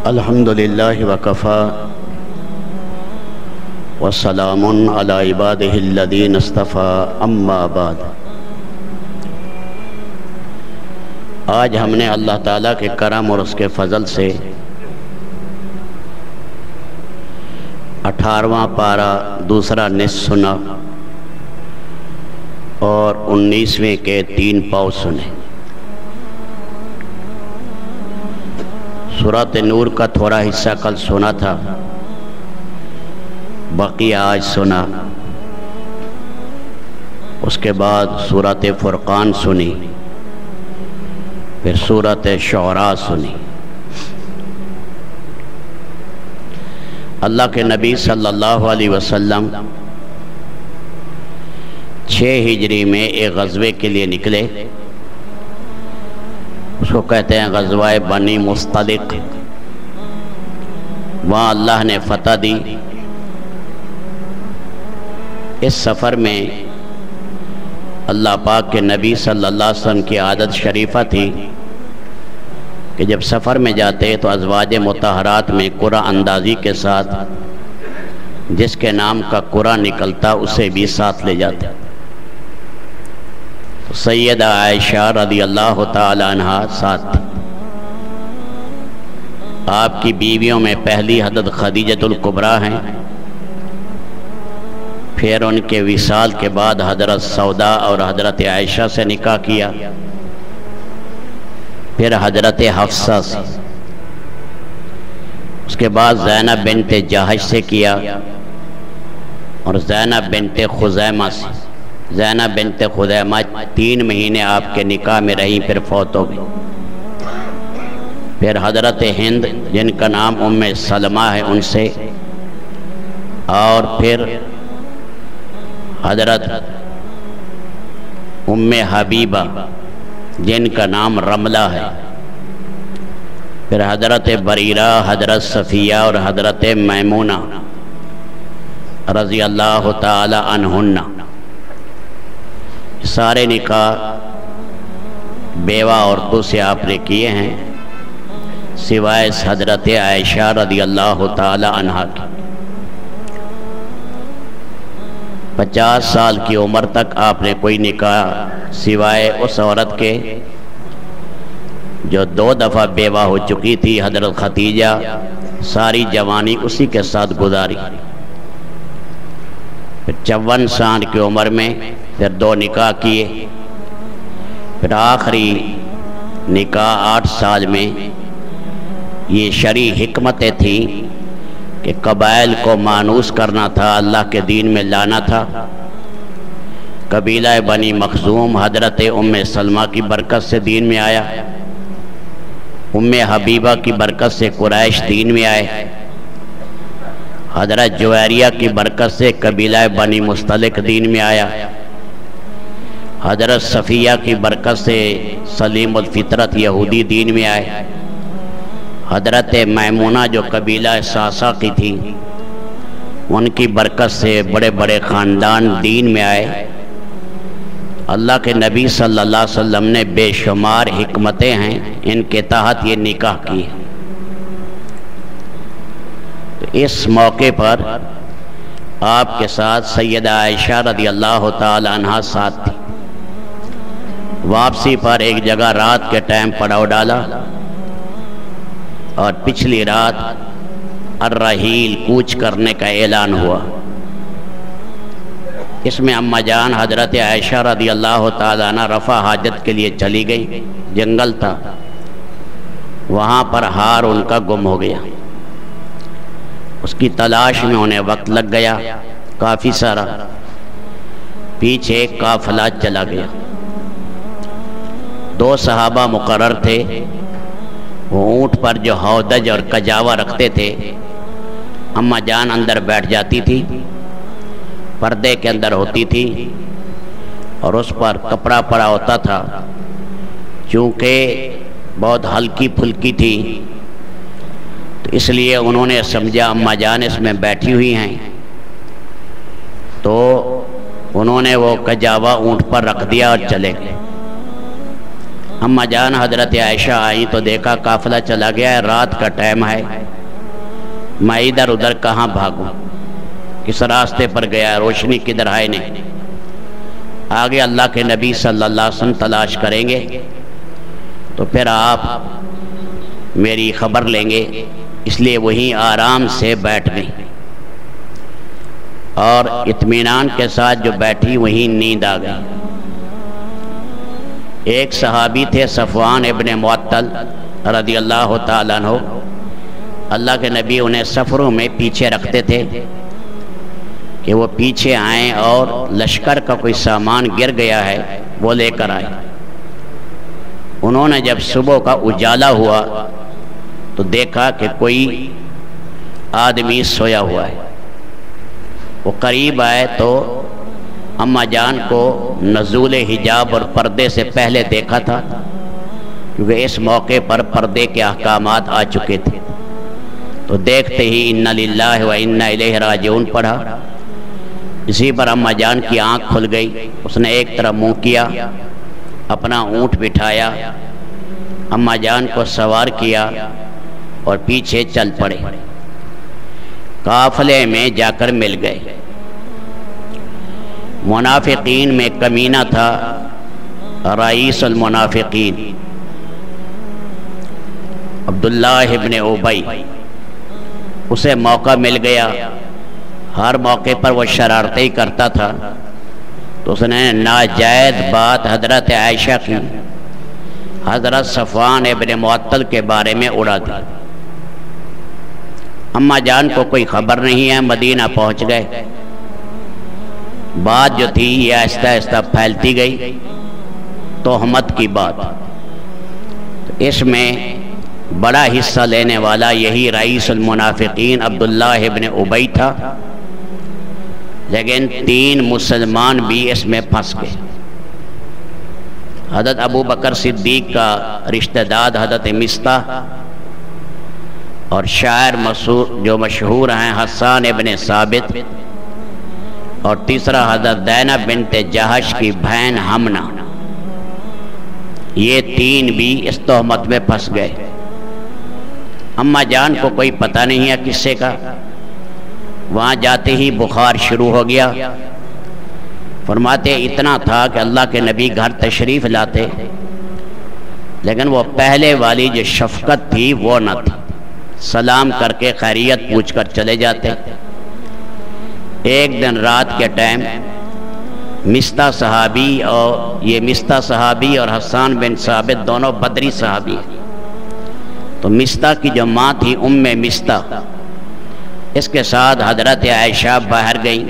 الحمدللہ وکفا وسلام علی عبادہ الذین اصطفیٰ اما بعد۔ آج ہم نے اللہ تعالیٰ کے کرم اور اس کے فضل سے 18واں پارہ دوسرا نصف سنا اور 19ویں کے 3 پاؤ سنے۔ سورۃ نور کا تھوڑا حصہ کل سنا تھا، بقیہ آج سنا۔ اس کے بعد سورۃ فرقان سنی، پھر سورۃ شعراء سنی۔ اللہ کے نبی صلی اللہ علیہ وسلم 6 ہجری میں ایک غزوے کے لیے نکلے، اس کو کہتے ہیں غزوہ بنی مصطلق۔ وہاں اللہ نے فتح دی۔ اس سفر میں اللہ پاک کے نبی صلی اللہ علیہ وسلم کی عادت شریفہ تھی کہ جب سفر میں جاتے تو ازواج مطہرات میں قرعہ اندازی کے ساتھ جس کے نام کا قرعہ نکلتا اسے بھی ساتھ لے جاتے۔ سیدہ عائشہ رضی اللہ تعالی عنہ ساتھ تھی۔ آپ کی بیویوں میں پہلی حضرت خدیجہ الکبریٰ ہیں، پھر ان کے وصال کے بعد حضرت سودا اور حضرت عائشہ سے نکاح کیا، پھر حضرت حفصہ سے، اس کے بعد زینب بنت جہش سے کیا اور زینب بنت خزیمہ سے۔ زینب بنت خزیمہ 3 مہینے آپ کے نکاح میں رہی، پھر فوت ہو گئی۔ پھر حضرت ہند جن کا نام ام سلمہ ہے ان سے، اور پھر حضرت ام حبیبہ جن کا نام رملہ ہے، پھر حضرت بریرہ، حضرت صفیہ اور حضرت میمونہ رضی اللہ تعالی عنہن۔ سارے نکاح بیوہ عورتوں سے آپ نے کیے ہیں سوائے حضرت عائشہ رضی اللہ تعالی عنہ کی۔ 50 سال کی عمر تک آپ نے کوئی نکاح سوائے اس عورت کے جو 2 دفعہ بیوہ ہو چکی تھی، حضرت خدیجہ، ساری جوانی اسی کے ساتھ گزاری۔ پھر 54 سال کی عمر میں پھر 2 نکاح کیے، پھر آخری نکاح 8 سال میں۔ یہ شرعی حکمتیں تھیں کہ قبائل کو مانوس کرنا تھا، اللہ کے دین میں لانا تھا۔ قبیلہ بنی مخزوم حضرت ام سلمہ کی برکت سے دین میں آیا، ام حبیبہ کی برکت سے قریش دین میں آئے، حضرت جویریہ کی برکت سے قبیلہ بنی مصطلق دین میں آیا، حضرت صفیہ کی برکت سے سلیم الفطرت یہودی دین میں آئے، حضرت میمونہ جو قبیلہ ساسا کی تھی ان کی برکت سے بڑے بڑے خاندان دین میں آئے۔ اللہ کے نبی صلی اللہ علیہ وسلم نے بے شمار حکمتیں ہیں، ان کے تحت یہ نکاح کی۔ تو اس موقع پر آپ کے ساتھ سیدہ عائشہ رضی اللہ تعالی عنہ ساتھ تھی۔ واپسی پر ایک جگہ رات کے ٹائم پڑاؤ ڈالا اور پچھلی رات الرحیل کوچ کرنے کا اعلان ہوا۔ اس میں اماں جان حضرت عائشہ رضی اللہ تعالی عنہ رفع حاجت کے لیے چلی گئی، جنگل تھا، وہاں پر ہار ان کا گم ہو گیا۔ اس کی تلاش میں انہیں وقت لگ گیا کافی سارا، پیچھے ایک قافلہ چلا گیا۔ 2 صحابہ مقرر تھے، وہ اونٹ پر جو ہودج اور کجاوا رکھتے تھے، اماں جان اندر بیٹھ جاتی تھی، پردے کے اندر ہوتی تھی اور اس پر کپڑا پڑا ہوتا تھا۔ چونکہ بہت ہلکی پھلکی تھی تو اس لیے انہوں نے سمجھا اماں جان اس میں بیٹھی ہوئی ہیں، تو انہوں نے وہ کجاوا اونٹ پر رکھ دیا اور چلے گئے۔ اماں جان حضرت عائشہ آئیں تو دیکھا قافلہ چلا گیا ہے، رات کا ٹائم ہے، میں ادھر ادھر کہاں بھاگوں، کس راستے پر گیا، روشنی کدھر ہے نہیں، آگے اللہ کے نبی صلی اللہ علیہ وسلم تلاش کریں گے تو پھر آپ میری خبر لیں گے، اس لیے وہیں آرام سے بیٹھ گئی اور اطمینان کے ساتھ جو بیٹھی وہیں نیند آ گئی۔ ایک صحابی تھے صفوان ابن معطل رضی اللہ تعالیٰ عنہ، اللہ کے نبی انہیں سفروں میں پیچھے رکھتے تھے کہ وہ پیچھے آئیں اور لشکر کا کوئی سامان گر گیا ہے وہ لے کر آئیں۔ انہوں نے جب صبح کا اجالا ہوا تو دیکھا کہ کوئی آدمی سویا ہوا ہے، وہ قریب آئے تو اماں جان کو نزول حجاب اور پردے سے پہلے دیکھا تھا، کیونکہ اس موقع پر پردے کے احکامات آ چکے تھے، تو دیکھتے ہی انا للہ و انا الیہ راجعون پڑھا۔ اسی پر اماں جان کی آنکھ کھل گئی، اس نے ایک طرف منہ کیا، اپنا اونٹ بٹھایا، اماں جان کو سوار کیا اور پیچھے چل پڑے، قافلے میں جا کر مل گئے۔ منافقین میں کمینہ تھا رئیس المنافقین عبداللہ ابن ابی، اسے موقع مل گیا، ہر موقع پر وہ شرارتیں ہی کرتا تھا، تو اس نے ناجائز بات حضرت عائشہ کی حضرت صفوان ابن معطل کے بارے میں اڑا دی۔ اماں جان کو کوئی خبر نہیں ہے، مدینہ پہنچ گئے، بات جو تھی یہ آہستہ آہستہ پھیلتی گئی، تہمت کی بات، اس میں بڑا حصہ لینے والا یہی رئیس المنافقین عبداللہ ابن ابی تھا، لیکن 3 مسلمان بھی اس میں پھنس گئے۔ حضرت ابو بکر صدیق کا رشتہ دار حضرت مصطح اور شاعر جو مشہور ہیں حسان ابن ثابت، اور تیسرا حضرت زینب بنت جہش کی بہن حمنہ، یہ 3 بھی اس تہمت میں پھنس گئے۔ اماں جان کو کوئی پتہ نہیں ہے قصے کا، وہاں جاتے ہی بخار شروع ہو گیا، فرماتے اتنا تھا کہ اللہ کے نبی گھر تشریف لاتے، لیکن وہ پہلے والی جو شفقت تھی وہ نہ تھی، سلام کر کے خیریت پوچھ کر چلے جاتے۔ ایک دن رات کے ٹائم مصطح صحابی اور حسان بن ثابت دونوں بدری صحابی ہیں، تو مصطح کی جو ماں تھی مصطح، اس کے ساتھ حضرت عائشہ باہر گئیں،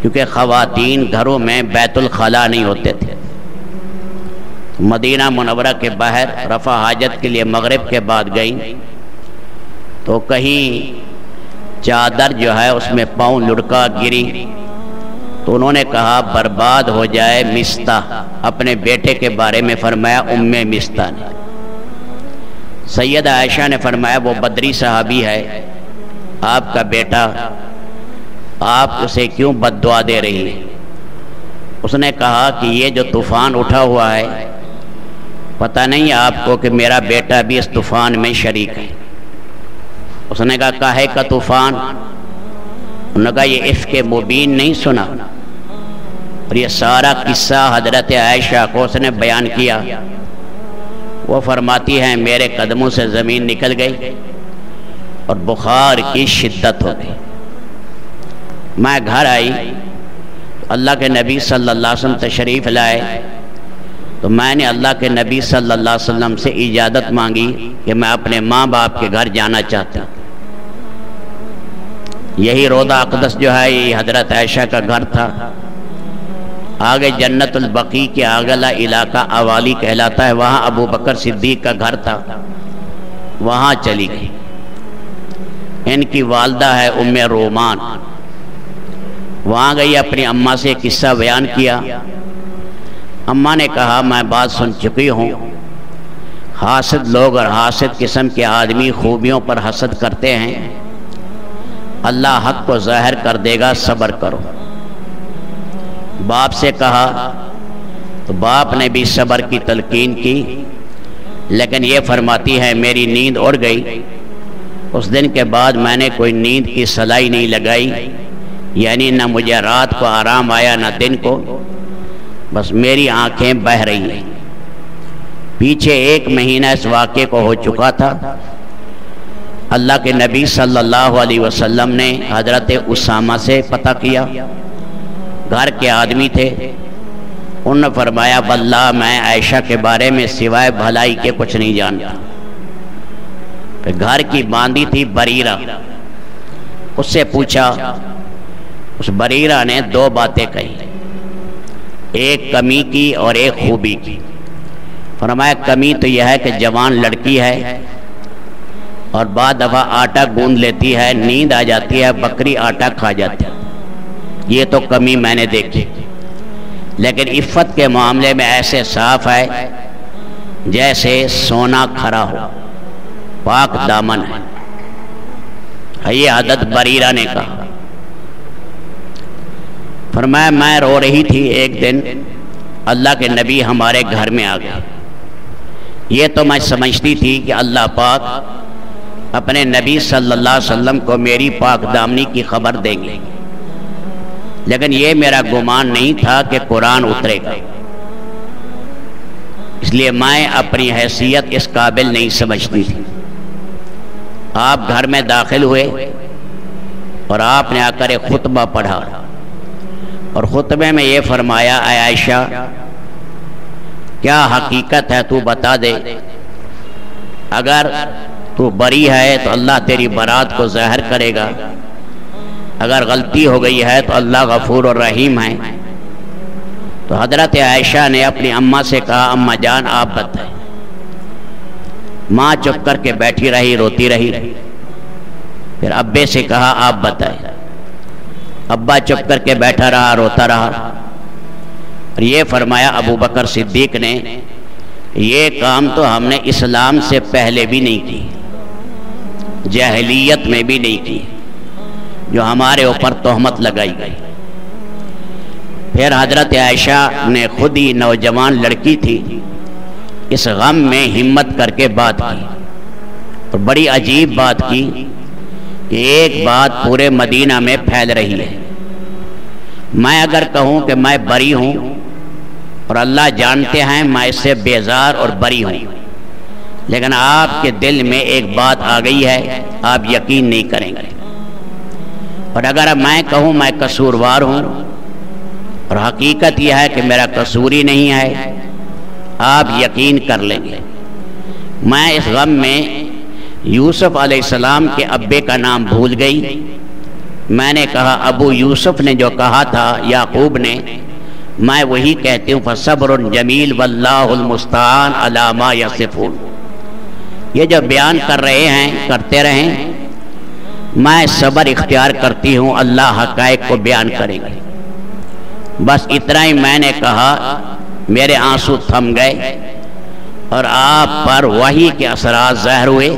کیونکہ خواتین گھروں میں بیت الخلاء نہیں ہوتے تھے، مدینہ منورہ کے باہر رفع حاجت کے لیے مغرب کے بعد گئیں، تو کہیں چادر جو ہے اس میں پاؤں لڑکا گری، تو انہوں نے کہا برباد ہو جائے مصطح، اپنے بیٹے کے بارے میں فرمایا مصطح نے۔ سیدہ عائشہ نے فرمایا وہ بدری صحابی ہے، آپ کا بیٹا، آپ اسے کیوں بد دعا دے رہی ہیں؟ اس نے کہا کہ یہ جو طوفان اٹھا ہوا ہے، پتہ نہیں آپ کو کہ میرا بیٹا بھی اس طوفان میں شریک ہے۔ اس نے کہا کاہے کا طوفان؟ انہوں نے کہا یہ عفق مبین نہیں سنا، اور یہ سارا قصہ حضرت عائشہ کو اس نے بیان کیا۔ وہ فرماتی ہیں میرے قدموں سے زمین نکل گئی اور بخار کی شدت ہو گئی۔ میں گھر آئی، اللہ کے نبی صلی اللہ علیہ وسلم تشریف لائے، تو میں نے اللہ کے نبی صلی اللہ علیہ وسلم سے اجازت مانگی کہ میں اپنے ماں باپ کے گھر جانا چاہتا ہوں۔ یہی روضہ اقدس جو ہے یہ حضرت عائشہ کا گھر تھا، آگے جنت البقیع کے اگلا علاقہ اوالی کہلاتا ہے، وہاں ابو بکر صدیق کا گھر تھا، وہاں چلی گئی۔ ان کی والدہ ہے رومان، وہاں گئی، اپنی اماں سے قصہ بیان کیا۔ اماں نے کہا میں بات سن چکی ہوں، حاسد لوگ اور حاسد قسم کے آدمی خوبیوں پر حسد کرتے ہیں، اللہ حق کو ظاہر کر دے گا، صبر کرو۔ باپ سے کہا تو باپ نے بھی صبر کی تلقین کی، لیکن یہ فرماتی ہے میری نیند اڑ گئی۔ اس دن کے بعد میں نے کوئی نیند کی صلاحی نہیں لگائی، یعنی نہ مجھے رات کو آرام آیا نہ دن کو، بس میری آنکھیں بہہ رہی ہیں۔ پیچھے 1 مہینہ اس واقعے کو ہو چکا تھا۔ اللہ کے نبی صلی اللہ علیہ وسلم نے حضرت اسامہ سے پتہ کیا، گھر کے آدمی تھے، انہوں نے فرمایا واللہ میں عائشہ کے بارے میں سوائے بھلائی کے کچھ نہیں جانتا۔ پھر گھر کی باندھی تھی بریرہ، اس سے پوچھا، اس بریرہ نے 2 باتیں کہی، ایک کمی کی اور ایک خوبی کی۔ فرمایا کمی تو یہ ہے کہ جوان لڑکی ہے اور بعد دفعہ آٹا گوندھ لیتی ہے، نیند آ جاتی ہے، بکری آٹا کھا جاتی ہے، یہ تو کمی میں نے دیکھی، لیکن عفت کے معاملے میں ایسے صاف ہے جیسے سونا کھرا ہو، پاک دامن ہے۔ یہ عادت بریرہ نے کہا۔ فرمایا میں رو رہی تھی، ایک دن اللہ کے نبی ہمارے گھر میں آ گئے۔ یہ تو میں سمجھتی تھی کہ اللہ پاک اپنے نبی صلی اللہ علیہ وسلم کو میری پاک دامنی کی خبر دیں گے، لیکن یہ میرا گمان نہیں تھا کہ قرآن اترے گا، اس لیے میں اپنی حیثیت اس قابل نہیں سمجھتی تھی۔ آپ گھر میں داخل ہوئے اور آپ نے آ کر ایک خطبہ پڑھا، اور خطبے میں یہ فرمایا اے عائشہ کیا حقیقت ہے تو بتا دے، اگر تو بری ہے تو اللہ تیری برات کو ظاہر کرے گا، اگر غلطی ہو گئی ہے تو اللہ غفور اور رحیم ہے۔ تو حضرت عائشہ نے اپنی اماں سے کہا اماں جان آپ بتائیں۔ ماں چپ کر کے بیٹھی رہی، روتی رہی۔ پھر ابے سے کہا آپ بتائیں۔ ابا چپ کر کے بیٹھا رہا، روتا رہا، اور یہ فرمایا ابو بکر صدیق نے یہ کام تو ہم نے اسلام سے پہلے بھی نہیں کی، جاہلیت میں بھی نہیں کی، جو ہمارے اوپر تہمت لگائی گئی۔ پھر حضرت عائشہ نے خود ہی نوجوان لڑکی تھی، اس غم میں ہمت کر کے بات کی، اور بڑی عجیب بات کی کہ ایک بات پورے مدینہ میں پھیل رہی ہے، میں اگر کہوں کہ میں بری ہوں اور اللہ جانتے ہیں میں اس سے بیزار اور بری ہوں، لیکن آپ کے دل میں ایک بات آ گئی ہے، آپ یقین نہیں کریں گے، اور اگر میں کہوں میں قصوروار ہوں اور حقیقت یہ ہے کہ میرا قصور ہی نہیں ہے، آپ یقین کر لیں گے۔ میں اس غم میں یوسف علیہ السلام کے ابے کا نام بھول گئی۔ میں نے کہا ابو یوسف نے جو کہا تھا یعقوب نے، میں وہی کہتی ہوں فصبر جمیل واللہ المستعان علی ما یصفون۔ یہ جو بیان کر رہے ہیں کرتے رہیں، میں صبر اختیار کرتی ہوں، اللہ حقائق کو بیان کریں گے۔ بس اتنا ہی میں نے کہا، میرے آنسو تھم گئے اور آپ پر وحی کے اثرات ظاہر ہوئے۔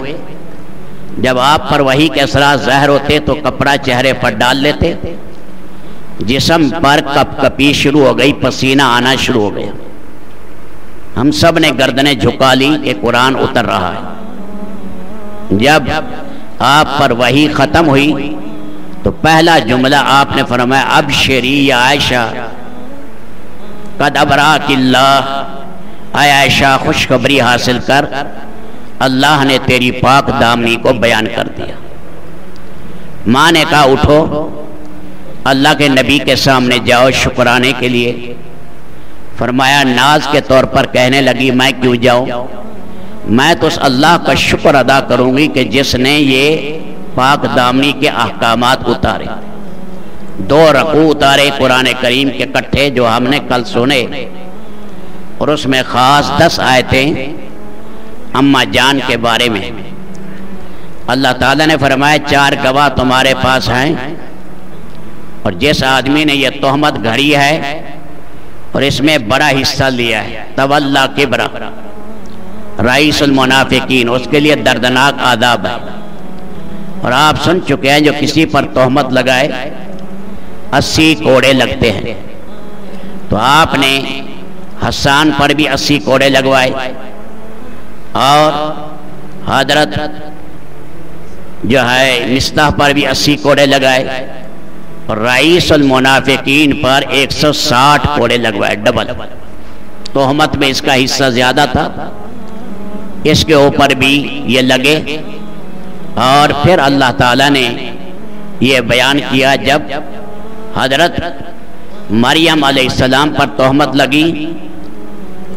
جب آپ پر وحی کے اثرات ظاہر ہوتے تو کپڑا چہرے پر ڈال لیتے، جسم پر کپ کپی شروع ہو گئی، پسینہ آنا شروع ہو گیا، ہم سب نے گردنیں جھکا لی کہ قرآن اتر رہا ہے۔ جب آپ پر وحی ختم ہوئی تو پہلا جملہ آپ نے فرمایا ابشری یا عائشہ قد ابراک اللہ، اے عائشہ خوشخبری حاصل کر، اللہ نے تیری پاک دامنی کو بیان کر دیا۔ ماں نے کہا اٹھو، اللہ کے نبی کے سامنے جاؤ شکرانے کے لیے۔ فرمایا ناز کے طور پر کہنے لگی میں کیوں جاؤں، میں تو اس اللہ کا شکر ادا کروں گی کہ جس نے یہ پاک دامنی کے احکامات اتارے، 2 رکوع اتارے قرآن کریم کے کٹھے جو ہم نے کل سنے، اور اس میں خاص 10 آیتیں اماں جان کے بارے میں۔ اللہ تعالیٰ نے فرمایا 4 گواہ تمہارے پاس ہیں، اور جس آدمی نے یہ تہمت گھڑی ہے اور اس میں بڑا حصہ لیا ہے، تولا کبرا رئیس المنافقین، اس کے لیے دردناک عذاب ہے۔ اور آپ سن چکے ہیں جو کسی پر تہمت لگائے 80 کوڑے لگتے ہیں۔ تو آپ نے حسان پر بھی 80 کوڑے لگوائے، اور حضرت جو ہے مصطح پر بھی 80 کوڑے لگائے، اور رئیس المنافقین پر 160 کوڑے لگوائے، ڈبل۔ تہمت میں اس کا حصہ زیادہ تھا، اس کے اوپر بھی یہ لگے۔ اور پھر اللہ تعالیٰ نے یہ بیان کیا جب حضرت مریم علیہ السلام پر تہمت لگی،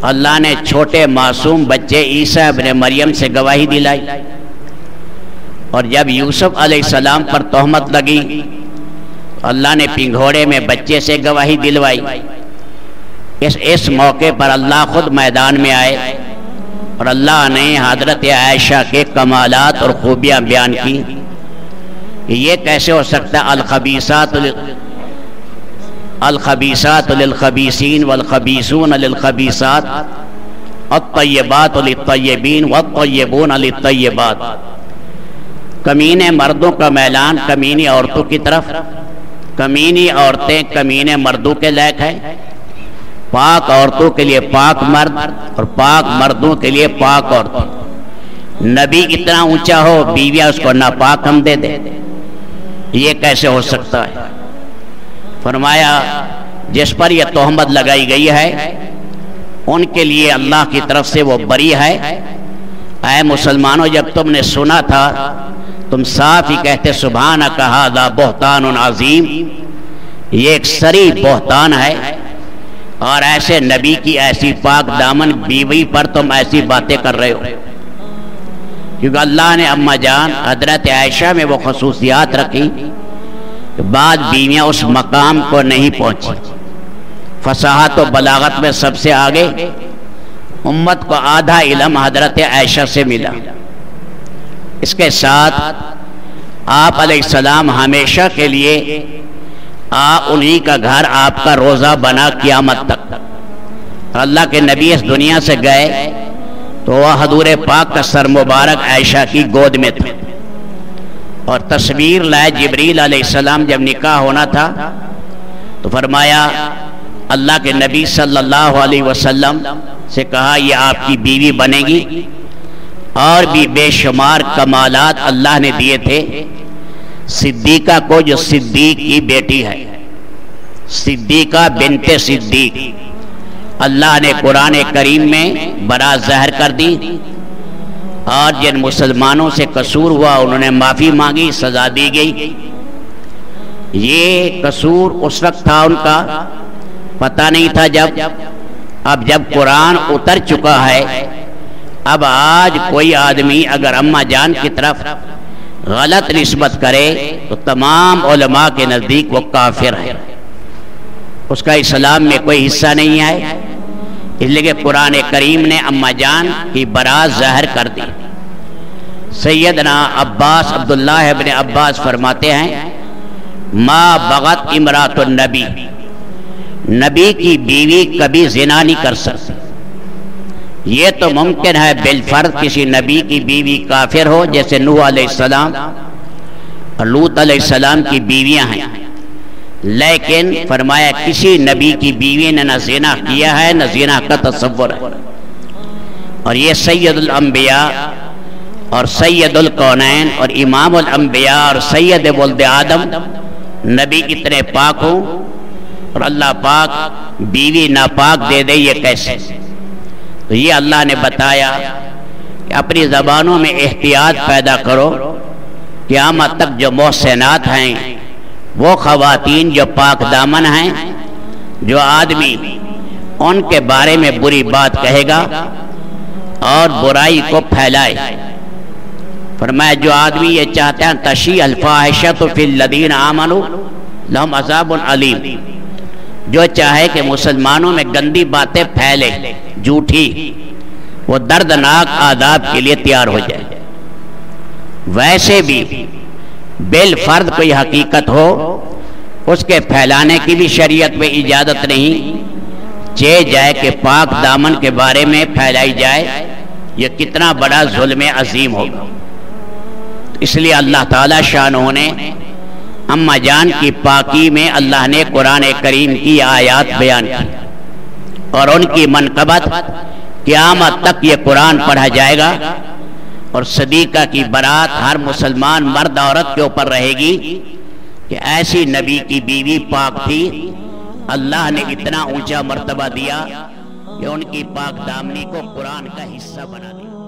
اللہ نے چھوٹے معصوم بچے عیسیٰ ابن مریم سے گواہی دلائی، اور جب یوسف علیہ السلام پر تہمت لگی اللہ نے پنگھوڑے میں بچے سے گواہی دلوائی۔ اس موقع پر اللہ خود میدان میں آئے اور اللہ نے حضرت عائشہ کے کمالات اور خوبیاں بیان کی۔ یہ کیسے ہو سکتا ہے؟ الخبیثات للخبیثین والخبیثون للخبیثات، الطیبات للطیبین والطیبون للطیبات۔ کمینے مردوں کا میلان کمینی عورتوں کی طرف، کمینی عورتیں کمینے مردوں کے لائق ہیں، پاک عورتوں کے لیے پاک مرد اور پاک مردوں کے لیے پاک عورتیں۔ نبی اتنا اونچا ہو بیویاں اس کو ناپاک ہم دے دیں، یہ کیسے ہو سکتا ہے؟ فرمایا جس پر یہ تہمت لگائی گئی ہے ان کے لیے اللہ کی طرف سے وہ بری ہے۔ اے مسلمانوں، جب تم نے سنا تھا تم صاف ہی کہتے سبحانک ھذا بہتان عظیم، یہ ایک سری بہتان ہے، اور ایسے نبی کی ایسی پاک دامن بیوی پر تم ایسی باتیں کر رہے ہو۔ کیونکہ اللہ نے اماں جان حضرت عائشہ میں وہ خصوصیات رکھی کہ بعد بیویاں اس مقام کو نہیں پہنچی۔ فصاحت و بلاغت میں سب سے آگے، امت کو آدھا علم حضرت عائشہ سے ملا۔ اس کے ساتھ آپ علیہ السلام ہمیشہ کے لیے انہی کا گھر آپ کا روزہ بنا قیامت تک۔ اللہ کے نبی اس دنیا سے گئے تو وہ حضور پاک کا سر مبارک عائشہ کی گود میں تھا، اور تصویر لائے جبریل علیہ السلام جب نکاح ہونا تھا تو فرمایا اللہ کے نبی صلی اللہ علیہ وسلم سے کہا یہ آپ کی بیوی بنے گی، اور بھی بے شمار کمالات اللہ نے دیے تھے صدیقہ کو، جو صدیق کی بیٹی ہے، صدیقہ بنت صدیق۔ اللہ نے قرآن کریم میں برات ظاہر کر دی، اور جن مسلمانوں سے قصور ہوا انہوں نے معافی مانگی، سزا دی گئی۔ یہ قصور اس وقت تھا ان کا، پتہ نہیں تھا اب جب قرآن اتر چکا ہے، اب آج کوئی آدمی اگر اماں جان کی طرف غلط نسبت کرے تو تمام علماء کے نزدیک وہ کافر ہے، اس کا اسلام میں کوئی حصہ نہیں ہے، اس لیے کہ قرآن کریم نے اماں جان کی برات ظاہر کر دی۔ سیدنا عباس عبداللہ ابن عباس فرماتے ہیں ما بغت امرات النبی، نبی کی بیوی کبھی زنا نہیں کر سکتی۔ یہ تو ممکن ہے بالفرض کسی نبی کی بیوی کافر ہو، جیسے نوح علیہ السلام اور لوط علیہ السلام کی بیویاں ہیں، لیکن فرمایا کسی نبی کی بیوی نے نہ زنا کیا ہے نہ زنا کا تصور ہے۔ اور یہ سید الانبیاء اور سید الکونین اور امام الانبیاء اور سید ولد آدم نبی اتنے پاک ہوں اور اللہ پاک بیوی ناپاک دے دے، یہ کیسے؟ تو یہ اللہ نے بتایا کہ اپنی زبانوں میں احتیاط پیدا کرو، قیامت تک جو محسنات ہیں وہ خواتین جو پاک دامن ہیں، جو آدمی ان کے بارے میں بری بات کہے گا اور برائی کو پھیلائے، فرمایا جو آدمی یہ چاہتے ہیں تشیع الفاحشۃ فی الذین آمنوا لہم عذاب علیم، جو چاہے کہ مسلمانوں میں گندی باتیں پھیلے جھوٹی، وہ دردناک عذاب کے لیے تیار ہو جائے۔ ویسے بھی بالفرض کوئی حقیقت ہو اس کے پھیلانے کی بھی شریعت میں اجازت نہیں، چہ جائے کہ پاک دامن کے بارے میں پھیلائی جائے، یہ کتنا بڑا ظلم عظیم ہوگا۔ اس لیے اللہ تعالی شانہ نے اماں جان کی پاکی میں اللہ نے قرآن کریم کی آیات بیان کی۔ اور ان کی منقبت قیامت تک یہ قرآن پڑھا جائے گا، اور صدیقہ کی برات ہر مسلمان مرد عورت کے اوپر رہے گی کہ ایسی نبی کی بیوی پاک تھی، اللہ نے اتنا اونچا مرتبہ دیا کہ ان کی پاک دامنی کو قرآن کا حصہ بنا دیا۔